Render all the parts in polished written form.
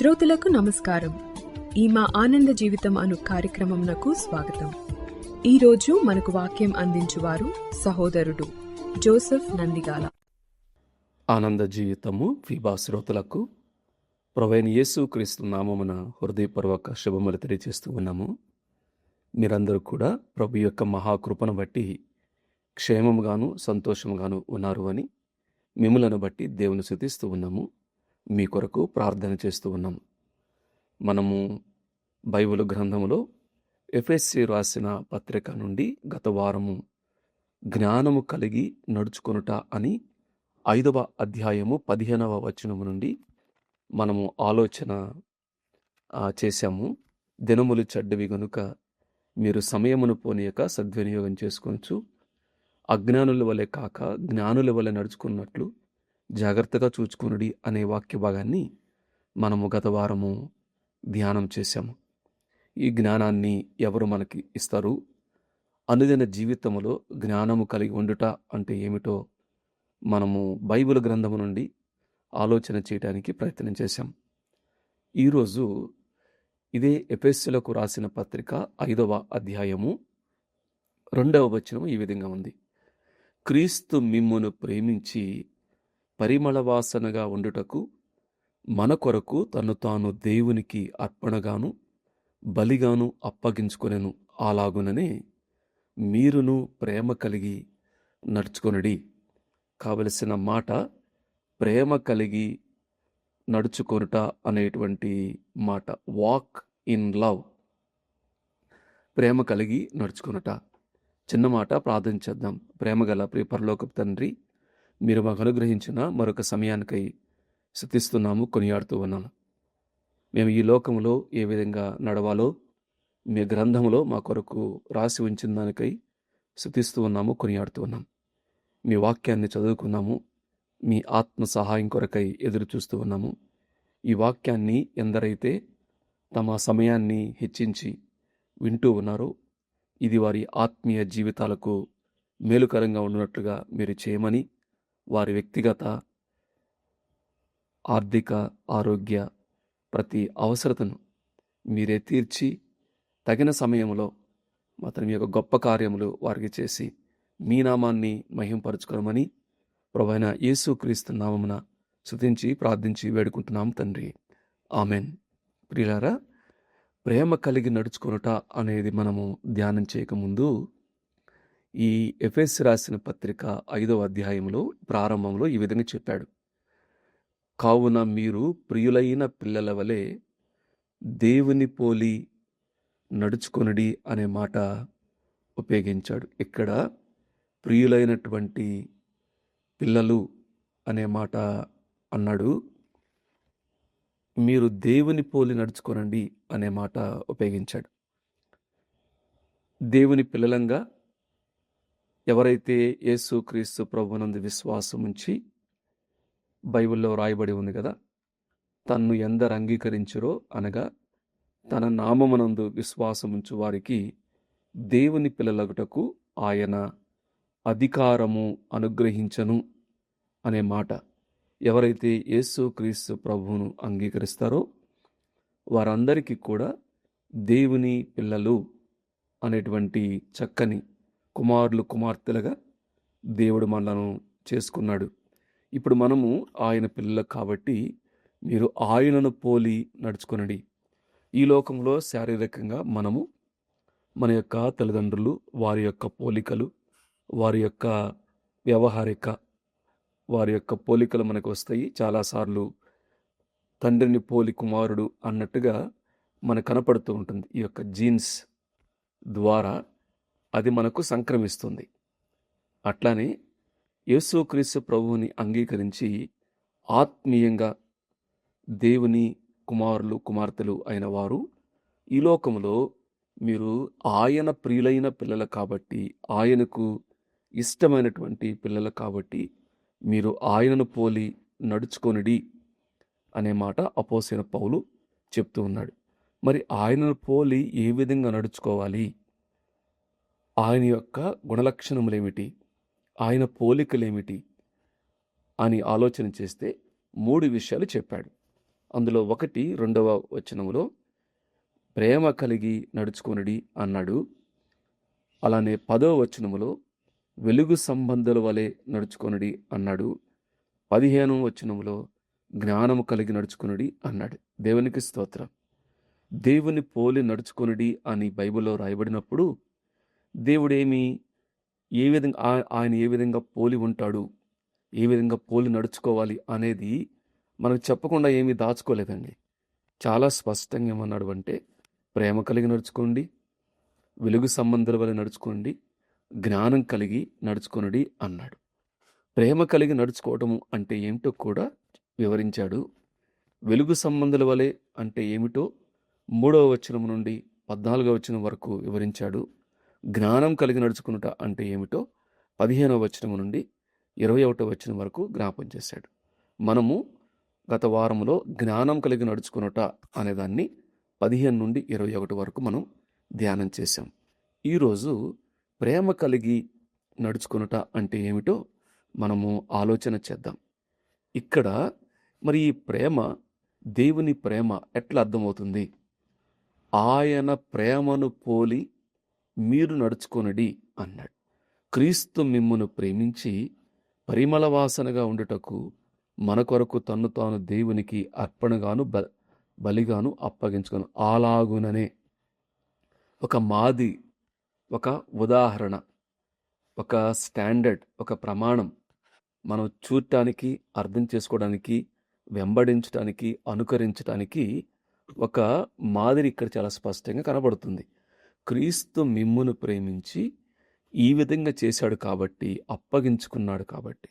శ్రోతలకు నమస్కారం. ఈ మా ఆనంద జీవితం అను కార్యక్రమంనకు స్వాగతం. ఈరోజు మనకు వాక్యం అందించువారు సహోదరుడు జోసెఫ్ నందిగాల. ఆనంద జీవితము ఫీబా శ్రోతలకు ప్రభువైన యేసుక్రీస్తు నామమున హృదయపూర్వక శుభములు తెలియజేస్తూ ఉన్నాము. మీరందరూ కూడా ప్రభు యొక్క మహాకృపను బట్టి క్షేమముగాను సంతోషముగాను ఉన్నారు అని మిమ్ములను బట్టి దేవుని స్తుతిస్తూ ఉన్నాము. మీ కొరకు ప్రార్థన చేస్తూ ఉన్నాము. మనము బైబిల్ గ్రంథములో ఎఫెసీ రాసిన పత్రిక నుండి గత వారము జ్ఞానము కలిగి నడుచుకొనుట అని 5వ అధ్యాయము 15వ వచనము నుండి మనము ఆలోచన చేశాము. దినములు చెడ్డవి గనుక మీరు సమయమును పోనీయక సద్వినియోగం చేసుకొనచ్చు, అజ్ఞానుల వలె కాక జ్ఞానుల వలె నడుచుకున్నట్లు జాగ్రత్తగా చూచుకొనుడి అనే వాక్య భాగాన్ని మనము గత వారము ధ్యానం చేశాము. ఈ జ్ఞానాన్ని ఎవరు మనకి ఇస్తారు? అనుదిన జీవితంలో జ్ఞానము కలిగి ఉండుట అంటే ఏమిటో మనము బైబిల్ గ్రంథము నుండి ఆలోచన చేయడానికి ప్రయత్నం చేశాం. ఈరోజు ఇదే ఎఫెసీయులకు రాసిన పత్రిక 5వ అధ్యాయము 2వ వచనం ఈ విధంగా ఉంది. క్రీస్తు మిమ్మును ప్రేమించి పరిమళ వాసనగా ఉండుటకు మన కొరకు తను తాను దేవునికి అర్పణగాను బలిగాను అప్పగించుకొనెను. అలాగుననే మీరును ప్రేమ కలిగి నడుచుకొనుడి. కావలసిన మాట ప్రేమ కలిగి నడుచుకొనుట అనేటువంటి మాట. వాక్ ఇన్ లవ్, ప్రేమ కలిగి నడుచుకొనుట. చిన్న మాట, ప్రార్థన చేద్దాం. ప్రేమగల ప్రియ పరలోకపు తండ్రి, మీరు మాకు అనుగ్రహించిన మరొక సమయానికై స్తుతిస్తున్నాము, కొనియాడుతూ ఉన్నాను. మేము ఈ లోకంలో ఏ విధంగా నడవాలో మీ గ్రంథంలో మా కొరకు రాసి ఉంచిన దానికై స్తుతిస్తూ ఉన్నాము, కొనియాడుతూ ఉన్నాము. మీ వాక్యాన్ని చదువుకున్నాము, మీ ఆత్మ సహాయం కొరకై ఎదురు చూస్తూ ఉన్నాము. ఈ వాక్యాన్ని ఎందరైతే తమ సమయాన్ని హెచ్చించి వింటూ ఉన్నారో ఇది వారి ఆత్మీయ జీవితాలకు మేలుకరంగా ఉన్నట్లుగా మీరు చేయమని, వారి వ్యక్తిగత ఆర్థిక ఆరోగ్య ప్రతి అవసరతను మీరే తీర్చి తగిన సమయంలో మాత్రం మీ యొక్క గొప్ప కార్యములు వారికి చేసి మీ నామాన్ని మహింపరచుకోమని ప్రభువైన యేసుక్రీస్తు నామమున స్తుతించి ప్రార్థించి వేడుకుంటున్నాం తండ్రి, ఆమెన్. ప్రియులారా, ప్రేమ కలిగి నడుచుకొనుట అనేది మనము ధ్యానం చేయకముందు ఈ ఎఫెసీ రాసిన పత్రిక 5వ అధ్యాయంలో ప్రారంభంలో ఈ విధంగా చెప్పాడు. కావున మీరు ప్రియులైన పిల్లల వలె దేవుని పోలి నడుచుకొనుడి అనే మాట ఉపయోగించాడు. ఇక్కడ ప్రియులైనటువంటి పిల్లలు అనే మాట అన్నాడు. మీరు దేవుని పోలి నడుచుకొనండి అనే మాట ఉపయోగించాడు. దేవుని పిల్లలంగా ఎవరైతే యేసుక్రీస్తు ప్రభువునందు విశ్వాసం ఉంచి, బైబిల్లో రాయబడి ఉంది కదా, తన్ను ఎందరు అంగీకరించురో అనగా తన నామమునందు విశ్వాసముంచు వారికి దేవుని పిల్లలగుటకు ఆయన అధికారము అనుగ్రహించను అనే మాట. ఎవరైతే యేసుక్రీస్తు ప్రభువును అంగీకరిస్తారో వారందరికీ కూడా దేవుని పిల్లలు అనేటువంటి చక్కని కుమారులు కుమార్తెలుగా దేవుడు మనలను చేసుకున్నాడు. ఇప్పుడు మనము ఆయన పిల్లలు కాబట్టి మీరు ఆయనను పోలి నడుచుకొనండి. ఈ లోకంలో శారీరకంగా మనము మన యొక్క తల్లిదండ్రులు, వారి యొక్క పోలికలు, వారి యొక్క వ్యవహారిక వారి యొక్క పోలికలు మనకు వస్తాయి. చాలాసార్లు తండ్రిని పోలి కుమారుడు అన్నట్టుగా మనకు కనపడుతూ ఉంటుంది. ఈ యొక్క జీన్స్ ద్వారా అది మనకు సంక్రమిస్తుంది. అట్లానే యేసుక్రీస్తు ప్రభువుని అంగీకరించి ఆత్మీయంగా దేవుని కుమారులు కుమార్తెలు అయిన వారు ఈ లోకంలో మీరు ఆయన ప్రియులైన పిల్లలు కాబట్టి, ఆయనకు ఇష్టమైనటువంటి పిల్లలు కాబట్టి మీరు ఆయనను పోలి నడుచుకొనుడి అనే మాట అపోస్తలుడైన పౌలు చెప్తూ ఉన్నాడు. మరి ఆయనను పోలి ఏ విధంగా నడుచుకోవాలి? ఆయన యొక్క గుణలక్షణములేమిటి, ఆయన పోలికలేమిటి అని ఆలోచన చేస్తే 3 విషయాలు చెప్పాడు. అందులో 2వ వచనములో ప్రేమ కలిగి నడుచుకొనుడి అన్నాడు. అలానే 10వ వచనములో వెలుగు సంబంధుల వలె నడుచుకొనుడి అన్నాడు. 15వ వచనములో జ్ఞానము కలిగి నడుచుకొనుడి అన్నాడు. దేవునికి స్తోత్రం. దేవుని పోలి నడుచుకొనుడి అని బైబిల్లో రాయబడినప్పుడు దేవుడేమి ఆయన ఏ విధంగా పోలి ఉంటాడు, ఏ విధంగా పోలి నడుచుకోవాలి అనేది మనకు చెప్పకుండా ఏమీ దాచుకోలేదండి. చాలా స్పష్టంగా ఏమన్నాడు అంటే, ప్రేమ కలిగి నడుచుకోండి, వెలుగు సంబంధాల వల్ల నడుచుకోండి, జ్ఞానం కలిగి నడుచుకొనుడి అన్నాడు. ప్రేమ కలిగి నడుచుకోవటము అంటే ఏమిటో కూడా వివరించాడు. వెలుగు సంబంధాల వలె అంటే ఏమిటో 3వ వచనం నుండి 14వ వచనం వరకు వివరించాడు. జ్ఞానం కలిగి నడుచుకునుట అంటే ఏమిటో 15వ వచనం నుండి 21వ వచనం వరకు జ్ఞాపం చేశాడు. మనము గత వారంలో జ్ఞానం కలిగి నడుచుకునుట అనేదాన్ని 15 నుండి 21 వరకు మనం ధ్యానం చేశాం. ఈరోజు ప్రేమ కలిగి నడుచుకునుట అంటే ఏమిటో మనము ఆలోచన చేద్దాం. ఇక్కడ మరి ఈ ప్రేమ, దేవుని ప్రేమ ఎట్లా అర్థమవుతుంది? ఆయన ప్రేమను పోలి మీరు నడుచుకొనుడి అన్నాడు. క్రీస్తు మిమ్మును ప్రేమించి పరిమళ వాసనగా ఉండుటకు మన కొరకు తన్ను తాను దేవునికి అర్పణగాను బలిగాను అప్పగించుకొని అలాగుననే ఒక మాది, ఒక ఉదాహరణ, ఒక స్టాండర్డ్, ఒక ప్రమాణం మనం చూడటానికి, అర్థం చేసుకోవడానికి, వెంబడించడానికి, అనుకరించడానికి ఒక మాదిరి ఇక్కడ చాలా స్పష్టంగా కనబడుతుంది. క్రీస్తు మిమ్మును ప్రేమించి ఈ విధంగా చేశాడు కాబట్టి, అప్పగించుకున్నాడు కాబట్టి,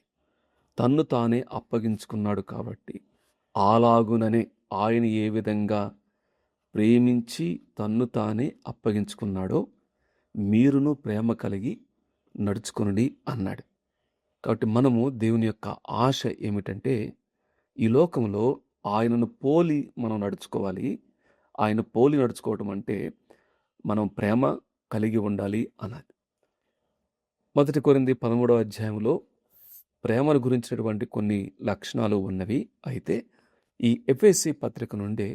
తన్ను తానే అప్పగించుకున్నాడు కాబట్టి, అలాగుననే ఆయన ఏ విధంగా ప్రేమించి తన్ను తానే అప్పగించుకున్నాడో మీరును ప్రేమ కలిగి నడుచుకొనుడి అన్నాడు. కాబట్టి మనము దేవుని యొక్క ఆశ ఏమిటంటే, ఈ లోకంలో ఆయనను పోలి మనం నడుచుకోవాలి. ఆయన పోలి నడుచుకోవటం అంటే మనం ప్రేమ కలిగి ఉండాలి అన్నది. 1 కొరింథీ 13వ అధ్యాయంలో ప్రేమను గురించినటువంటి కొన్ని లక్షణాలు ఉన్నవి. అయితే ఈ ఎఫెసీ పత్రిక నుండే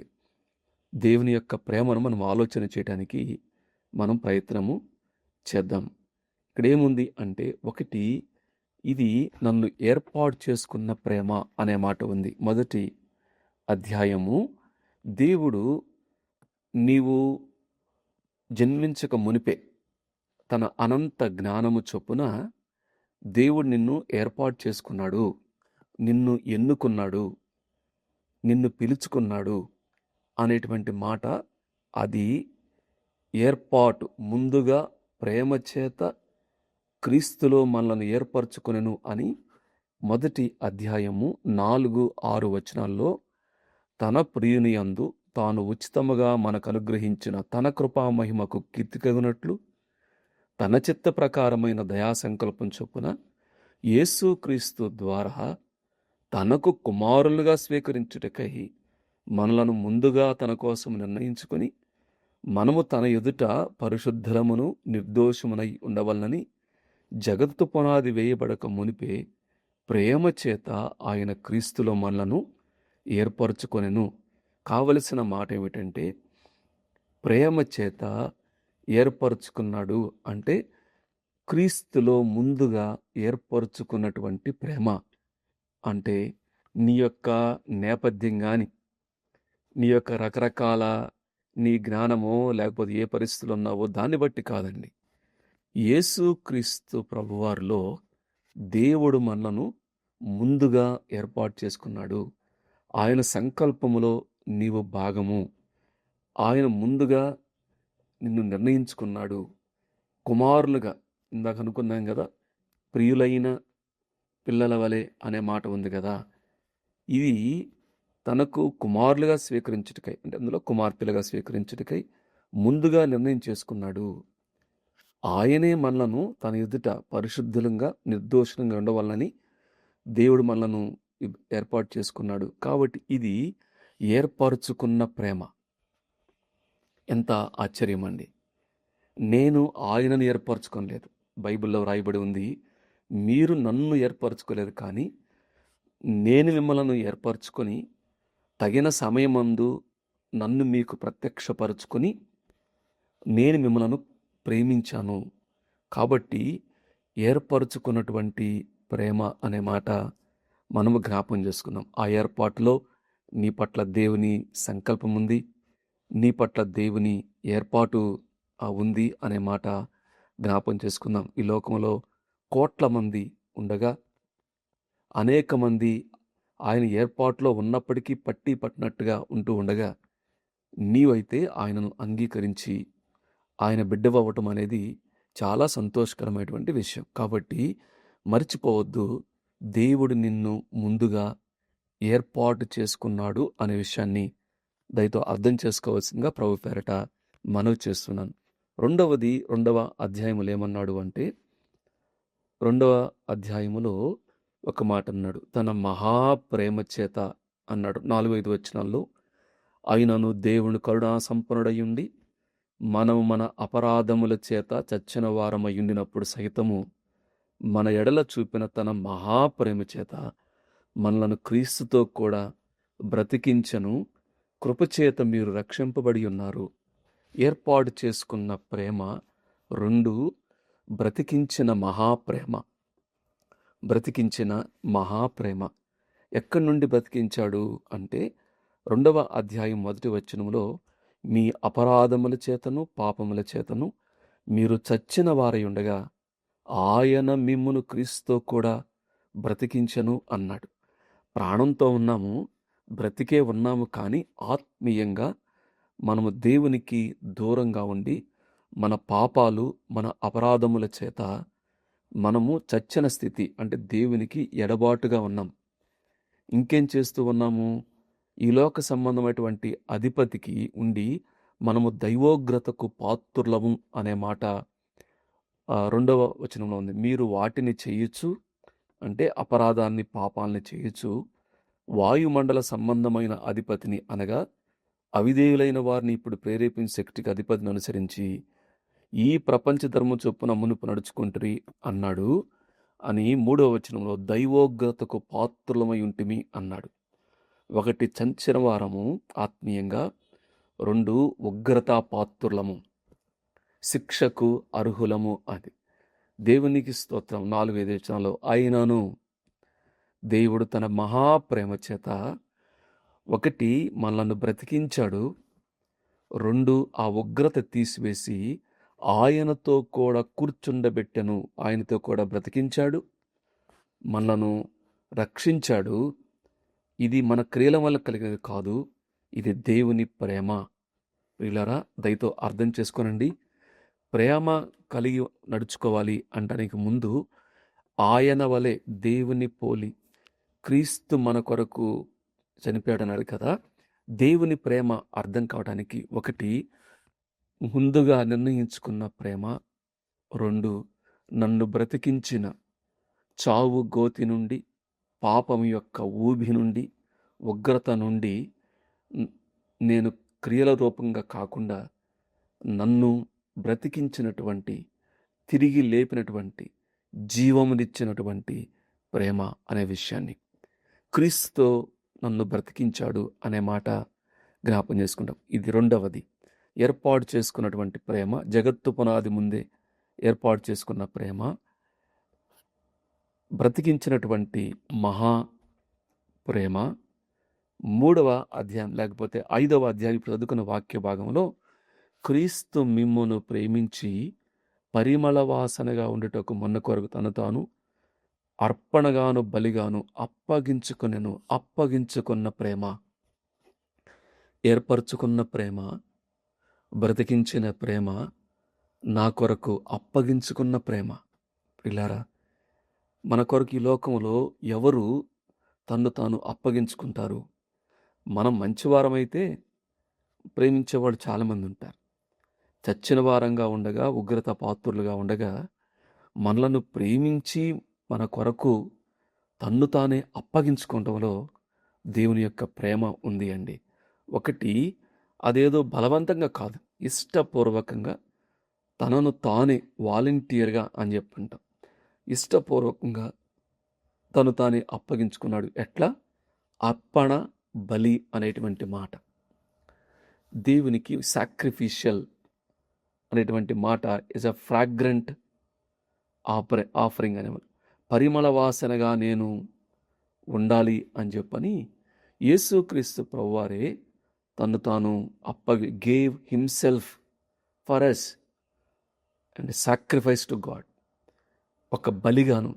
దేవుని యొక్క ప్రేమను మనం ఆలోచన చేయడానికి మనం ప్రయత్నము చేద్దాం. ఇక్కడ ఏముంది అంటే, 1 ఇది నన్ను ఏర్పాటు చేసుకున్న ప్రేమ అనే మాట ఉంది. 1 అధ్యాయము, దేవుడు నీవు జన్మించక మునిపే తన అనంత జ్ఞానము చొప్పున దేవుడు నిన్ను ఏర్పాటు చేసుకున్నాడు, నిన్ను ఎన్నుకున్నాడు, నిన్ను పిలుచుకున్నాడు అనేటువంటి మాట. అది ఏర్పాటు, ముందుగా ప్రేమ చేత క్రీస్తులో మనల్ని ఏర్పరచుకొనెను అని 1 అధ్యాయము 4-6 వచనాల్లో తన ప్రియుని యందు తాను ఉచితముగా మనకు అనుగ్రహించిన తన కృపా మహిమకు కీర్తి కలుగునట్లు తన చిత్త ప్రకారమైన దయాసంకల్పం చొప్పున యేసుక్రీస్తు ద్వారా తనకు కుమారులుగా స్వీకరించుటకై మనలను ముందుగా తన కోసం నిర్ణయించుకొని, మనము తన ఎదుట పరిశుద్ధమును నిర్దోషమునై ఉండవలనని జగత్తు పునాది వేయబడక మునిపే ప్రేమ చేత ఆయన క్రీస్తులో మనలను ఏర్పరచుకొనెను. కావలసిన మాట ఏమిటంటే, ప్రేమ చేత ఏర్పరచుకున్నాడు అంటే క్రీస్తులో ముందుగా ఏర్పరచుకున్నటువంటి ప్రేమ. అంటే నీ యొక్క నేపథ్యం కానీ, నీ యొక్క రకరకాల నీ జ్ఞానమో లేకపోతే ఏ పరిస్థితులు ఉన్నావో దాన్ని బట్టి కాదండి. యేసుక్రీస్తు ప్రభువారిలో దేవుడు మనలను ముందుగా ఏర్పాటు చేసుకున్నాడు. ఆయన సంకల్పములో నీవు భాగము. ఆయన ముందుగా నిన్ను నిర్ణయించుకున్నాడు. కుమారులుగా, ఇందాక అనుకున్నాం కదా, ప్రియులైన పిల్లల వలె అనే మాట ఉంది కదా. ఇది తనకు కుమారులుగా స్వీకరించుటకై, అంటే అందులో కుమార్తెలుగా స్వీకరించుటకై ముందుగా నిర్ణయం చేసుకున్నాడు. ఆయనే మనలను తన ఎదుట పరిశుద్ధులంగా నిర్దోషంగా ఉండవాలని దేవుడు మనలను ఏర్పాటు చేసుకున్నాడు. కాబట్టి ఇది ఏర్పరచుకున్న ప్రేమ. ఎంత ఆశ్చర్యం అండి. నేను ఆయనను ఏర్పరచుకోలేదు. బైబిల్లో రాయబడి ఉంది, మీరు నన్ను ఏర్పరచుకోలేదు, కానీ నేను మిమ్మల్ని ఏర్పరచుకొని తగిన సమయమందు నన్ను మీకు ప్రత్యక్షపరుచుకొని నేను మిమ్మలను ప్రేమించాను. కాబట్టి ఏర్పరుచుకున్నటువంటి ప్రేమ అనే మాట మనము జ్ఞాపం చేసుకున్నాం. ఆ ఏర్పాటులో నీ పట్ల దేవుని సంకల్పం ఉంది, నీ పట్ల దేవుని ఏర్పాటు ఉంది అనే మాట జ్ఞాపం చేసుకుందాం. ఈ లోకంలో కోట్ల మంది ఉండగా అనేక మంది ఆయన ఏర్పాటులో ఉన్నప్పటికీ పట్టినట్టుగా ఉంటూ ఉండగా నీవైతే ఆయనను అంగీకరించి ఆయన బిడ్డవవ్వటం అనేది చాలా సంతోషకరమైనటువంటి విషయం. కాబట్టి మర్చిపోవద్దు, దేవుడు నిన్ను ముందుగా ఏర్పాటు చేసుకున్నాడు అనే విషయాన్ని దయతో అర్థం చేసుకోవాల్సిందిగా ప్రభు పేరట మనవి చేస్తున్నాను. రెండవ అధ్యాయములో ఏమన్నాడు అంటే, 2వ అధ్యాయములో ఒక మాట అన్నాడు, తన మహాప్రేమ చేత అన్నాడు. 4-5 వచనాల్లో, ఆయనను దేవుని కరుణా సంపన్నుడయుండి మనము మన అపరాధముల చేత చచ్చిన వారమయ్యుండినప్పుడు సహితము మన ఎడల చూపిన తన మహాప్రేమ చేత మనలను క్రీస్తుతో కూడా బ్రతికించను. కృపచేత మీరు రక్షింపబడి ఉన్నారు. ఏర్పాటు చేసుకున్న ప్రేమ. 2 బ్రతికించిన మహాప్రేమ. బ్రతికించిన మహాప్రేమ ఎక్కడి నుండి బ్రతికించాడు అంటే 2వ అధ్యాయం 1వ వచనంలో, మీ అపరాధముల చేతను పాపముల చేతను మీరు చచ్చిన వారై ఉండగా ఆయన మిమ్మును క్రీస్తుతో కూడా బ్రతికించను అన్నాడు. ప్రాణంతో ఉన్నాము, బ్రతికే ఉన్నాము, కానీ ఆత్మీయంగా మనము దేవునికి దూరంగా ఉండి మన పాపాలు మన అపరాధముల చేత మనము చచ్చిన స్థితి, అంటే దేవునికి ఎడబాటుగా ఉన్నాం. ఇంకేం చేస్తూ ఉన్నాము? ఈ లోక సంబంధమైనటువంటి అధిపతికి ఉండి మనము దైవోగ్రతకు పాత్రులము అనే మాట 2వ వచనంలో ఉంది. మీరు వాటిని చేయొచ్చు, అంటే అపరాధాన్ని పాపాలని చేయొచ్చు, వాయుమండల సంబంధమైన అధిపతిని అనగా అవిధేయులైన వారిని ఇప్పుడు ప్రేరేపించే శక్తికి అధిపతిని అనుసరించి ఈ ప్రపంచ ధర్మం చొప్పున మునుపు నడుచుకుంటురి అన్నాడు అని 3వ వచనంలో దైవోగ్రతకు పాత్రులమై ఉంటిమి అన్నాడు. 1 చంచిన వారము ఆత్మీయంగా, 2 ఉగ్రతా పాత్రులము, శిక్షకు అర్హులము. అది దేవునికి స్తోత్రం. 4-5 వచనాల్లో, అయినను దేవుడు తన మహాప్రేమ చేత 1 మనలను బ్రతికించాడు, 2 ఆ ఉగ్రత తీసివేసి ఆయనతో కూడా కూర్చుండబెట్టెను. ఆయనతో కూడా బ్రతికించాడు, మనలను రక్షించాడు. ఇది మన క్రియల వల్ల కలిగినది కాదు, ఇది దేవుని ప్రేమ. ప్రియులారా, దయతో అర్థం చేసుకోనండి. ప్రేమ కలిగి నడుచుకోవాలి అంటానికి ముందు ఆయన వలె దేవుని పోలి క్రీస్తు మన కొరకు చనిపోయాడన్నాడు కదా. దేవుని ప్రేమ అర్థం కావడానికి 1 ముందుగా నిర్ణయించుకున్న ప్రేమ, 2 నన్ను బ్రతికించిన చావు గోతి నుండి, పాపం యొక్క ఊబి నుండి, ఉగ్రత నుండి నేను క్రియల రూపంగా కాకుండా నన్ను బ్రతికించినటువంటి, తిరిగి లేపినటువంటి, జీవమునిచ్చినటువంటి ప్రేమ అనే విషయాన్ని, క్రీస్తుతో నన్ను బ్రతికించాడు అనే మాట జ్ఞాపం చేసుకుంటాం. ఇది 2వది, ఏర్పాటు చేసుకున్నటువంటి ప్రేమ. జగత్తు పునాది ముందే ఏర్పాటు చేసుకున్న ప్రేమ, బ్రతికించినటువంటి మహా ప్రేమ. 3వ అధ్యాయం లేకపోతే 5వ అధ్యాయం చదువుకున్న వాక్య భాగంలో, క్రీస్తు మిమ్మును ప్రేమించి పరిమళ వాసనగా ఉండుటకు మొన్న కొరకు తను తాను అర్పణగాను బలిగాను అప్పగించుకున్న ప్రేమ, ఏర్పరచుకున్న ప్రేమ, బ్రతికించిన ప్రేమ, నా కొరకు అప్పగించుకున్న ప్రేమ. పిల్లారా, మన కొరకు ఈ లోకంలో ఎవరు తన్ను తాను అప్పగించుకుంటారు? మనం మంచివారమైతే ప్రేమించేవాడు చాలామంది ఉంటారు. చచ్చిన వారంగా ఉండగా, ఉగ్రత పాత్రులుగా ఉండగా మనలను ప్రేమించి మన కొరకు తన్ను తానే అప్పగించుకోవడంలో దేవుని యొక్క ప్రేమ ఉంది అండి. 1 అదేదో బలవంతంగా కాదు, ఇష్టపూర్వకంగా తనను తానే వాలంటీర్గా అని చెప్పుంటాం. ఇష్టపూర్వకంగా తను తానే అప్పగించుకున్నాడు. ఎట్లా? అర్పణ బలి అనేటువంటి మాట, దేవునికి సాక్రిఫిషియల్ అనేటువంటి మాట ఇస్ అ ఫ్రాగ్రెంట్ ఆఫరింగ్ అనేవారు. పరిమళ వాసనగా నేను ఉండాలి అని చెప్పని యేసుక్రీస్తు ప్రభువారే తను తాను gave himself for us and sacrifice to God. ఒక బలిగాను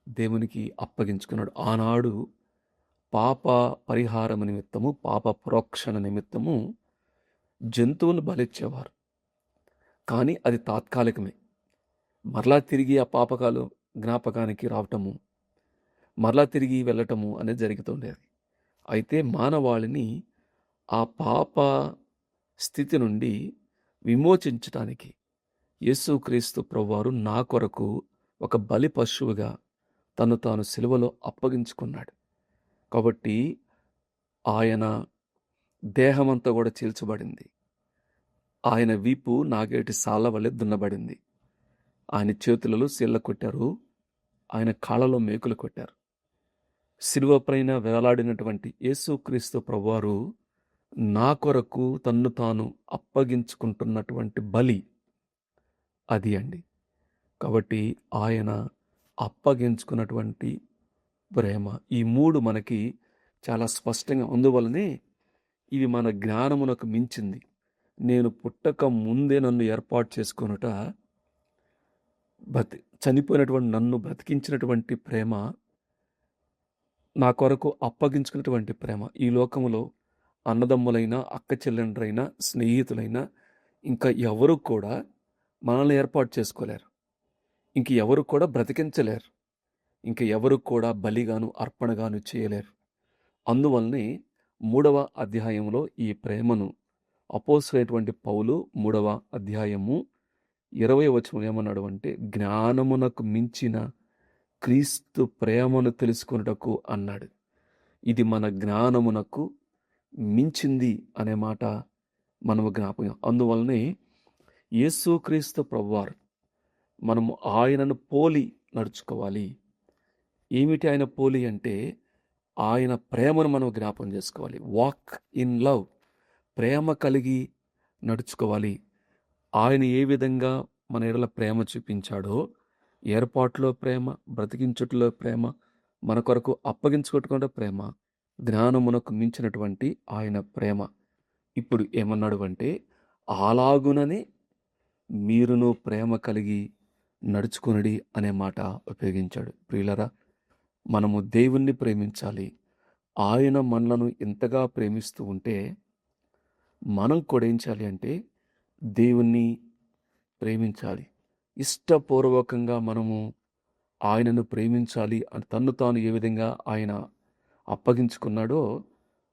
దేవునికి అప్పగించుకున్నాడు. ఆనాడు పాప పరిహారము నిమిత్తము, పాప ప్రోక్షణ నిమిత్తము జంతువులు బలిచ్చేవారు. కానీ అది తాత్కాలికమే. మరలా తిరిగి ఆ పాపకాలు జ్ఞాపకానికి రావటము, మరలా తిరిగి వెళ్ళటము అనేది జరుగుతుండేది. అయితే మానవాళిని ఆ పాప స్థితి నుండి విమోచించటానికి యేసుక్రీస్తు ప్రభువారు నా కొరకు ఒక బలి పశువుగా తను తాను సిలువలో అప్పగించుకున్నాడు. కాబట్టి ఆయన దేహమంతా కూడా చీల్చబడింది. ఆయన వీపు నాగేటి సాల వలె దున్నబడింది. ఆయన చేతులలో సీళ్ళ కొట్టారు, ఆయన కాళ్ళలో మేకులు కొట్టారు. సిలువ పైన వేలాడినటువంటి యేసుక్రీస్తు ప్రభువారు నా కొరకు తన్ను తాను అప్పగించుకుంటున్నటువంటి బలి అది అండి. కాబట్టి ఆయన అప్పగించుకున్నటువంటి ప్రేమ, ఈ మూడు మనకి చాలా స్పష్టంగా, అందువలనే ఇవి మన జ్ఞానమునకు మించింది. నేను పుట్టక ముందే నన్ను ఏర్పాటు చేసుకొనుట, చనిపోయినటువంటి నన్ను బ్రతికించినటువంటి ప్రేమ, నా కొరకు అప్పగించుకున్నటువంటి ప్రేమ. ఈ లోకములో అన్నదమ్ములైనా, అక్క చెల్లెండ్రైనా, స్నేహితులైనా ఇంకా ఎవరు కూడా మనల్ని ఏర్పాటు చేసుకోలేరు. ఇంక ఎవరు కూడా బ్రతికించలేరు. ఇంక ఎవరు కూడా బలిగాను అర్పణగాను చేయలేరు. అందువల్లనే 3వ అధ్యాయంలో ఈ ప్రేమను అపోస్తలుడైనటువంటి పౌలు 3వ అధ్యాయము 20వ వచనం ఏమన్నాడు అంటే, జ్ఞానమునకు మించిన క్రీస్తు ప్రేమను తెలుసుకొనుటకు అన్నాడు. ఇది మన జ్ఞానమునకు మించింది అనే మాట మనము జ్ఞాపకం. అందువల్లనే యేసుక్రీస్తు ప్రభువారు మనము ఆయనను పోలి నడుచుకోవాలి. ఏమిటి ఆయన పోలి అంటే, ఆయన ప్రేమను మనం జ్ఞాపకం చేసుకోవాలి. వాక్ ఇన్ లవ్, ప్రేమ కలిగి నడుచుకోవాలి. ఆయన ఏ విధంగా మన ఎడల ప్రేమ చూపించాడో, ఏర్పాటులో ప్రేమ, బ్రతికించుటలో ప్రేమ, మన కొరకు అప్పగించుకోవటం ప్రేమ, జ్ఞానమునకు మించినటువంటి ఆయన ప్రేమ. ఇప్పుడు ఏమన్నాడు అంటే, అలాగుననే మీరును ప్రేమ కలిగి నడుచుకొనుడి అనే మాట ఉపయోగించాడు. ప్రియులరా, మనము దేవుణ్ణి ప్రేమించాలి. ఆయన మనలను ఎంతగా ప్రేమిస్తూ ఉంటే మనం కూడా ఏం చేయాలి అంటే దేవుణ్ణి ప్రేమించాలి. ఇష్టపూర్వకంగా మనము ఆయనను ప్రేమించాలి అని తన్ను తాను ఏ విధంగా ఆయన అప్పగించుకున్నాడో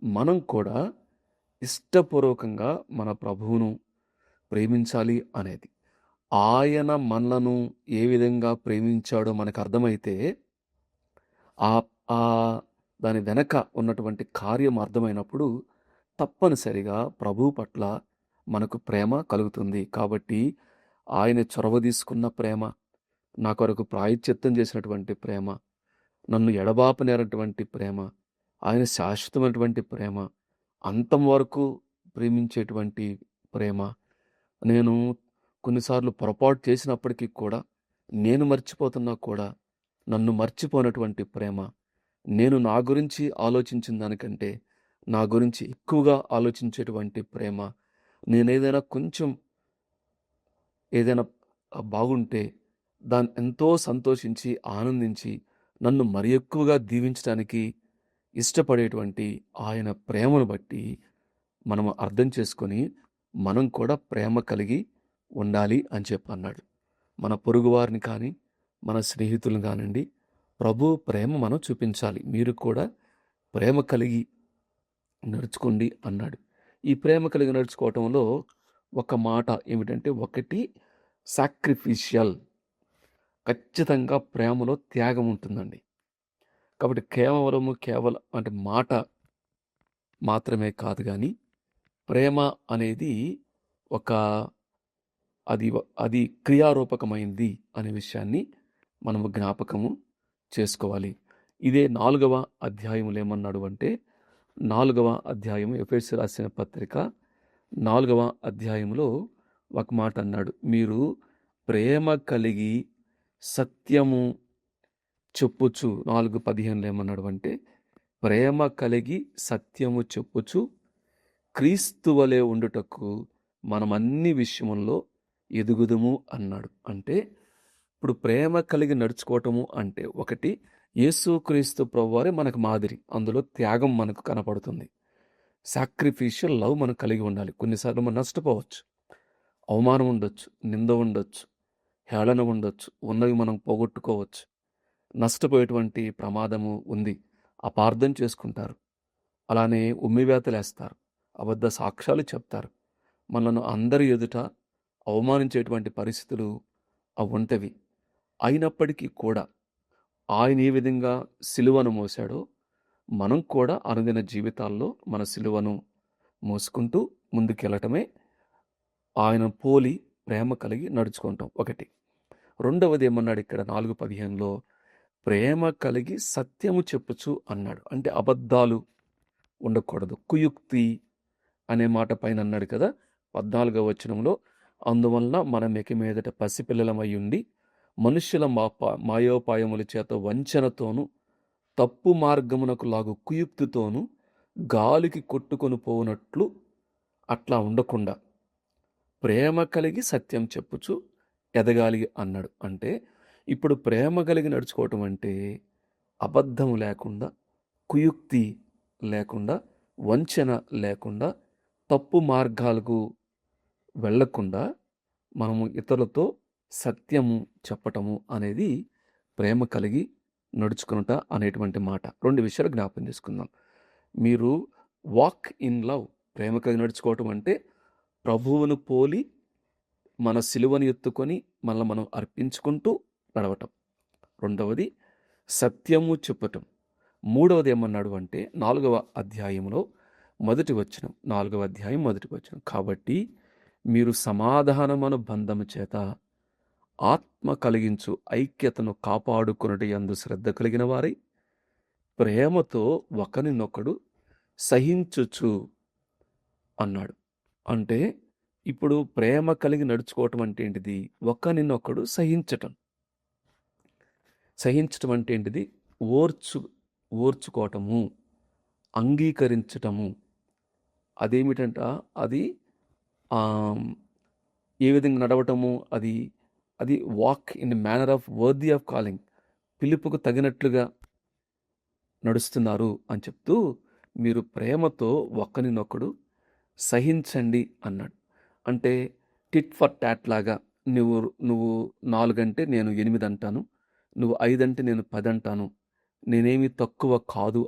మనం కూడా ఇష్టపూర్వకంగా మన ప్రభువును ప్రేమించాలి అనేది. ఆయన మనలను ఏ విధంగా ప్రేమించాడో మనకు అర్థమైతే దాని వెనక ఉన్నటువంటి కార్యం అర్థమైనప్పుడు తప్పనిసరిగా ప్రభు పట్ల మనకు ప్రేమ కలుగుతుంది. కాబట్టి ఆయన చొరవ తీసుకున్న ప్రేమ, నా కొరకు ప్రాయశ్చిత్తం చేసినటువంటి ప్రేమ, నన్ను ఎడబాపనేటువంటి ప్రేమ, ఆయన శాశ్వతమైనటువంటి ప్రేమ, అంతం వరకు ప్రేమించేటువంటి ప్రేమ. నేను కొన్నిసార్లు పొరపాటు చేసినప్పటికీ కూడా, నేను మర్చిపోతున్నా కూడా నన్ను మర్చిపోయినటువంటి ప్రేమ, నేను నా గురించి ఆలోచించిన దానికంటే నా గురించి ఎక్కువగా ఆలోచించేటువంటి ప్రేమ, నేనేదైనా కొంచెం ఏదైనా బాగుంటే దాన్ని ఎంతో సంతోషించి ఆనందించి నన్ను మరి ఎక్కువగా దీవించడానికి ఇష్టపడేటువంటి ఆయన ప్రేమను బట్టి మనము అర్థం చేసుకొని మనం కూడా ప్రేమ కలిగి ఉండాలి అని చెప్పి అన్నాడు. మన పొరుగువారిని కానీ, మన స్నేహితులను కానివ్వండి, ప్రభు ప్రేమ మనం చూపించాలి. మీరు కూడా ప్రేమ కలిగి నడుచుకోండి అన్నాడు. ఈ ప్రేమ కలిగి నడుచుకోవటంలో ఒక మాట ఏమిటంటే, ఒకటి సాక్రిఫిషియల్. ఖచ్చితంగా ప్రేమలో త్యాగం ఉంటుందండి. కాబట్టి కేవలం అంటే మాట మాత్రమే కాదు, కానీ ప్రేమ అనేది అది క్రియారూపకమైంది అనే విషయాన్ని మనము జ్ఞాపకము చేసుకోవాలి. ఇదే 4వ అధ్యాయములో ఏమన్నాడు అంటే, 4వ అధ్యాయం ఎఫెసీయులకు రాసిన పత్రిక 4వ అధ్యాయంలో ఒక మాట అన్నాడు, మీరు ప్రేమ కలిగి సత్యము చెప్పుచు. 4:15 ఏమన్నాడు అంటే, ప్రేమ కలిగి సత్యము చెప్పుచు క్రీస్తు వలె ఉండుటకు మనం అన్ని విషయముల్లో ఎదుగుదుము అన్నాడు. అంటే ఇప్పుడు ప్రేమ కలిగి నడుచుకోవటము అంటే ఒకటి, యేసుక్రీస్తు ప్రభువారే మనకు మాదిరి. అందులో త్యాగం మనకు కనపడుతుంది. సాక్రిఫిషియల్ లవ్ మనం కలిగి ఉండాలి. కొన్నిసార్లు మనం నష్టపోవచ్చు, అవమానం ఉండొచ్చు, నింద ఉండొచ్చు, హేళన ఉండొచ్చు, ఉన్నవి మనం పోగొట్టుకోవచ్చు, నష్టపోయేటువంటి ప్రమాదము ఉంది. అపార్థం చేసుకుంటారు, అలానే ఉమ్మివేతలేస్తారు, అబద్ధ సాక్ష్యాలు చెప్తారు, మనను అందరి ఎదుట అవమానించేటువంటి పరిస్థితులు అవి ఉంటవి. అయినప్పటికీ కూడా ఆయన ఏ విధంగా సిలువను మోసాడో మనం కూడా అనుదిన జీవితాల్లో మన సిలువను మోసుకుంటూ ముందుకెళ్ళటమే ఆయన పోలి ప్రేమ కలిగి నడుచుకుంటాం. ఒకటి. రెండవది ఏమన్నాడు ఇక్కడ 4:15లో, ప్రేమ కలిగి సత్యము చెప్పుచు అన్నాడు. అంటే అబద్ధాలు ఉండకూడదు. కుయుక్తి అనే మాట పైన అన్నాడు కదా 14వ వచనంలో, అందువలన మనం ఇక మీదట పసిపిల్లలమై ఉండి మనుష్యుల మాయోపాయముల చేత వంచనతోనూ తప్పు మార్గమునకు లాగు కుయుక్తితోనూ గాలికి కొట్టుకొని పోనట్లు అట్లా ఉండకుండా ప్రేమ కలిగి సత్యం చెప్పుచు ఎదగాలి అన్నాడు. అంటే ఇప్పుడు ప్రేమ కలిగి నడుచుకోవటం అంటే అబద్ధం లేకుండా, కుయుక్తి లేకుండా, వంచన లేకుండా, తప్పు మార్గాలకు వెళ్ళకుండా మనము ఇతరులతో సత్యము చెప్పటము అనేది ప్రేమ కలిగి నడుచుకునుట అనేటువంటి మాట. 2 విషయాలు జ్ఞాపకం చేసుకుందాం. మీరు వాక్ ఇన్ లవ్, ప్రేమ కలిగి నడుచుకోవటం అంటే ప్రభువును పోలి మన సిలువను ఎత్తుకొని మనల్ని మనం అర్పించుకుంటూ నడవటం. రెండవది సత్యము చెప్పటం. మూడవది ఏమన్నాడు అంటే 4వ అధ్యాయంలో మొదటి వచనం, 4వ అధ్యాయం మొదటి వచనం, కాబట్టి మీరు సమాధానమను బంధము చేత ఆత్మ కలిగించు ఐక్యతను కాపాడుకొనుట యందు శ్రద్ధ కలిగిన వారై ప్రేమతో ఒకరినొకడు సహించుచు అన్నాడు. అంటే ఇప్పుడు ప్రేమ కలిగి నడుచుకోవటం అంటే ఏంటిది? ఒకరినొకడు సహించటం. సహించటం అంటే ఏంటిది? ఓర్చుకోవటము, అంగీకరించటము. అదేమిటంట, అది ఏ విధంగా నడవటము, అది walk in manner of worthy of calling, పిలుపుకు తగినట్లుగా నడుస్తున్నారు అని చెప్తూ మీరు ప్రేమతో ఒకరినొకడు సహించండి అన్నాడు. అంటే టిట్ ఫర్ టాట్ లాగా నువ్వు 4 అంటే నేను 8 అంటాను, నువ్వు 5 అంటే నేను 10 అంటాను, నేనేమి తక్కువ కాదు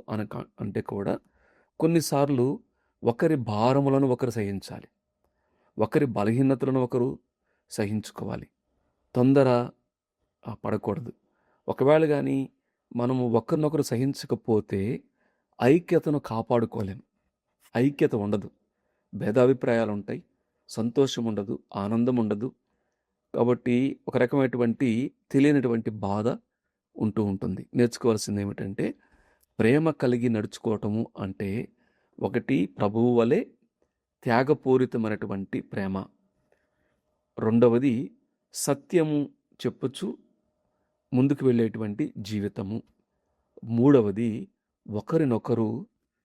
అంటే కూడా కొన్నిసార్లు ఒకరి భారములను ఒకరు సహించాలి, ఒకరి బలహీనతలను ఒకరు సహించుకోవాలి, తొందర పడకూడదు. ఒకవేళ కానీ మనము ఒకరినొకరు సహించకపోతే ఐక్యతను కాపాడుకోలేము, ఐక్యత ఉండదు, భేదాభిప్రాయాలు ఉంటాయి, సంతోషం ఉండదు, ఆనందం ఉండదు. కాబట్టి ఒక రకమైనటువంటి తెలియనటువంటి బాధ ఉంటూ ఉంటుంది. నేర్చుకోవాల్సింది ఏమిటంటే ప్రేమ కలిగి నడుచుకోవటము అంటే ఒకటి, ప్రభువు వలె త్యాగపూరితమైనటువంటి ప్రేమ. రెండవది సత్యము చెప్పుచు ముందుకు వెళ్ళేటువంటి జీవితము. మూడవది ఒకరినొకరు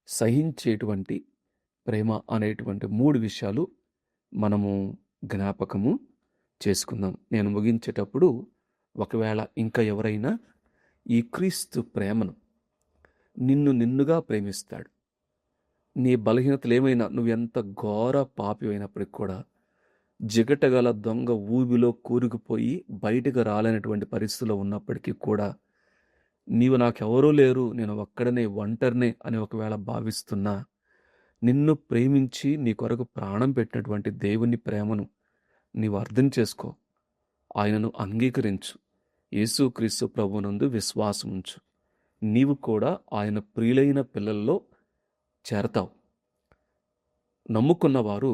సహించేటువంటి ప్రేమ అనేటువంటి 3 విషయాలు మనము జ్ఞాపకము చేసుకుందాం. నేను ముగించేటప్పుడు ఒకవేళ ఇంకా ఎవరైనా ఈ క్రీస్తు ప్రేమను నిన్నుగా ప్రేమిస్తాడు, నీ బలహీనతలు ఏమైనా, నువ్వెంత ఘోర పాపి అయినప్పటికి కూడా, జిగటగల దొంగ ఊబిలో కూరుకుపోయి బయటకు రాలేనటువంటి పరిస్థితిలో ఉన్నప్పటికీ కూడా, నీవు నాకెవరూ లేరు, నేను ఒక్కడనే ఒంటరినే అని ఒకవేళ భావిస్తున్నా, నిన్ను ప్రేమించి నీ కొరకు ప్రాణం పెట్టినటువంటి దేవుని ప్రేమను నీవు అర్థం చేసుకో, ఆయనను అంగీకరించు, యేసుక్రీస్తు ప్రభువునందు విశ్వాసం ఉంచు, నీవు కూడా ఆయన ప్రియులైన పిల్లల్లో చేరతావు. నమ్ముకున్న వారు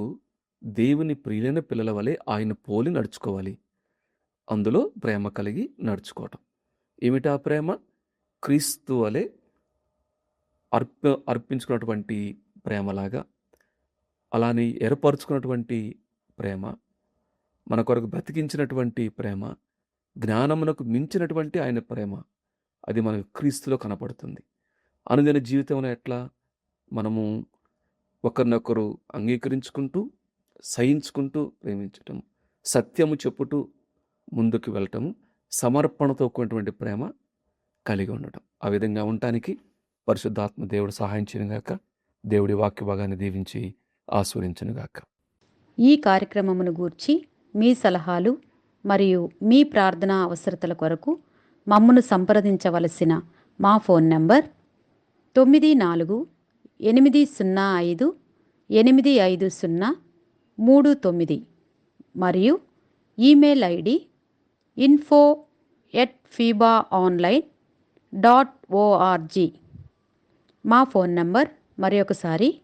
దేవుని ప్రియులైన పిల్లల వలె ఆయన పోలి నడుచుకోవాలి. అందులో ప్రేమ కలిగి నడుచుకోవటం. ఏమిటా ప్రేమ? క్రీస్తు వలె అర్పించుకున్నటువంటి ప్రేమలాగా, అలానే ఏర్పరచుకున్నటువంటి ప్రేమ, మన కొరకు బ్రతికించినటువంటి ప్రేమ, జ్ఞానమునకు మించినటువంటి ఆయన ప్రేమ, అది మనకు క్రీస్తులో కనపడుతుంది. అనుదిన జీవితంలో ఎట్లా మనము ఒకరినొకరు అంగీకరించుకుంటూ, సహించుకుంటూ ప్రేమించటం, సత్యము చెప్పుతూ ముందుకు వెళ్ళటము, సమర్పణతో కూడినటువంటి ప్రేమ కలిగి ఉండటం. ఆ విధంగా ఉండటానికి పరిశుద్ధాత్మ దేవుడు సహాయం చేయనుగాక. దేవుడి వాక్య భాగాన్ని దీవించి ఆస్వాదించునుగాక. ఈ కార్యక్రమమును గూర్చి మీ సలహాలు మరియు మీ ప్రార్థనా అవసరతల కొరకు మమ్మను సంప్రదించవలసిన మా ఫోన్ నంబర్ 9485508539 మరియు ఈమెయిల్ ఐడి info@fibaonline.org. మా ఫోన్ నంబర్ మరొకసారి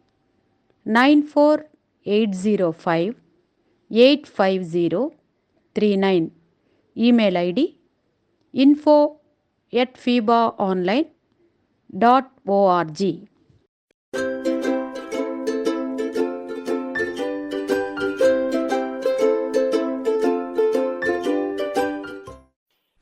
9480585039. Email ID info@fibaonline.org.